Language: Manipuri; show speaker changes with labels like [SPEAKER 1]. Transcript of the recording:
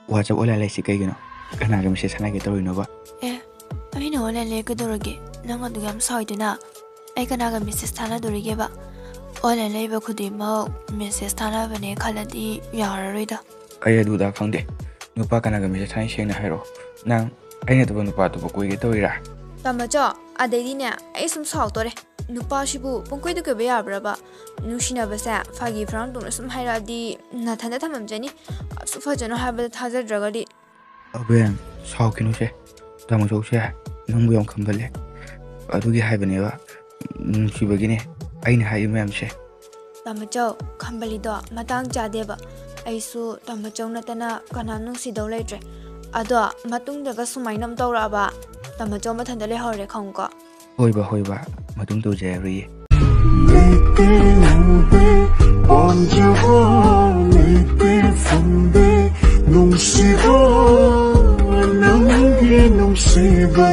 [SPEAKER 1] WhatsApp online ꯂꯩꯁꯤ ꯀꯩꯒꯤꯅꯣ ꯀꯅꯥꯒ ꯃꯦꯁꯦꯖ ꯊꯥꯅꯒꯦ ꯇꯧꯔꯤꯅꯣꯕ
[SPEAKER 2] ꯑꯩꯅ ꯑꯣꯟꯂꯥꯏꯟ ꯂꯩꯒꯗꯧꯔꯒꯦ ꯅꯪ ꯑꯗꯨ ꯌꯥꯝ ꯁꯥꯎꯏꯗꯨꯅ ꯑꯩ ꯀꯅꯥꯒ ꯃꯦꯁꯦꯖ ꯊꯥꯅꯗꯣꯔꯤꯒꯦꯕ ꯑꯣꯟꯂꯥꯏꯟ ꯂꯩꯕ ꯈꯨꯗꯤꯡꯃꯛ ꯃꯦꯁꯦꯖ ꯊꯥꯅꯕꯅꯦ ꯈꯜꯂꯗꯤ ꯌꯥꯔꯔꯣꯏꯗ
[SPEAKER 1] ꯑꯩ ꯑꯗꯨꯗ ꯈꯪꯗꯦ ꯅꯨꯄꯥ ꯀꯅꯥꯒ ꯃꯦꯁꯦꯖ ꯊꯥꯅꯩ ꯁꯦꯡꯅ ꯍꯥꯏꯔꯛꯑꯣ ꯅꯪ ꯑꯩꯅ ꯑꯇꯣꯞꯄ ꯅꯨꯄꯥ ꯑꯇꯣꯞꯄ ꯀꯣꯏꯒꯦ ꯇꯧꯔꯤꯔꯥ
[SPEAKER 2] ꯇꯥꯃꯣꯆꯣ ꯑꯗꯩꯗꯤꯅꯦ ꯑꯩ ꯁꯨꯝ ꯁꯥꯎꯗꯣꯔꯦ ꯅꯨꯄꯥꯁꯤꯕꯨ ꯄꯪꯀꯣꯏꯗ ꯀꯣꯏꯕ ꯌꯥꯕ꯭ꯔꯕ ꯅꯨꯡꯁꯤꯅꯕꯁꯦ ꯐꯥꯒꯤ ꯐꯔꯥꯡ ꯇꯧꯅ ꯁꯨꯝ ꯍꯥꯏꯔꯛꯑꯗꯤ ꯅꯊꯟꯗ ꯊꯝꯃꯝꯖꯅꯤ ꯑꯁꯨꯛ ꯐꯖꯅ ꯍꯥꯏꯕꯗ ꯊꯥꯖꯗ꯭ꯔꯒꯗꯤ
[SPEAKER 1] ꯑꯕꯦꯟ ꯁꯥꯎꯈꯤꯅꯨꯁꯦ ꯇꯥꯃꯣꯆꯧꯁꯦ ꯅꯪꯕꯨ ꯌꯥꯝ ꯈꯪꯒꯜꯂꯦ ꯑꯗꯨꯒꯤ ꯍꯥꯏꯕꯅꯦꯕ ꯅꯨꯡꯁꯤꯕꯒꯤꯅꯦ ꯑꯩꯅ ꯍꯥꯏꯔꯤ ꯃꯌꯥꯝꯁꯦ
[SPEAKER 2] ꯇꯥꯃꯣꯆꯧ ꯈꯝꯕꯜꯂꯤꯗꯣ ꯃꯇꯥꯡ ꯆꯥꯗꯦꯕ ꯑꯩꯁꯨ ꯇꯥꯃꯣꯆꯧ ꯅꯠꯇꯅ ꯀꯅꯥꯝ ꯅꯨꯡꯁꯤꯗꯧ ꯂꯩꯇ꯭ꯔꯦ ꯑꯗꯣ ꯃꯇꯨꯡꯗꯒ ꯁꯨꯃꯥꯏꯅ ꯑꯃ ꯇꯧꯔꯛꯑꯕ ꯇꯥꯃꯣꯆꯧ ꯃꯊꯟꯇ ꯂꯩꯍꯧꯔꯦ ꯈꯪꯉꯨꯀꯣ
[SPEAKER 1] ꯍꯣꯏꯕ ꯃꯇꯨꯡ ꯇꯧꯖꯔꯔꯣꯏꯌꯦ
[SPEAKER 3] nung sigo nang hindi nung sigo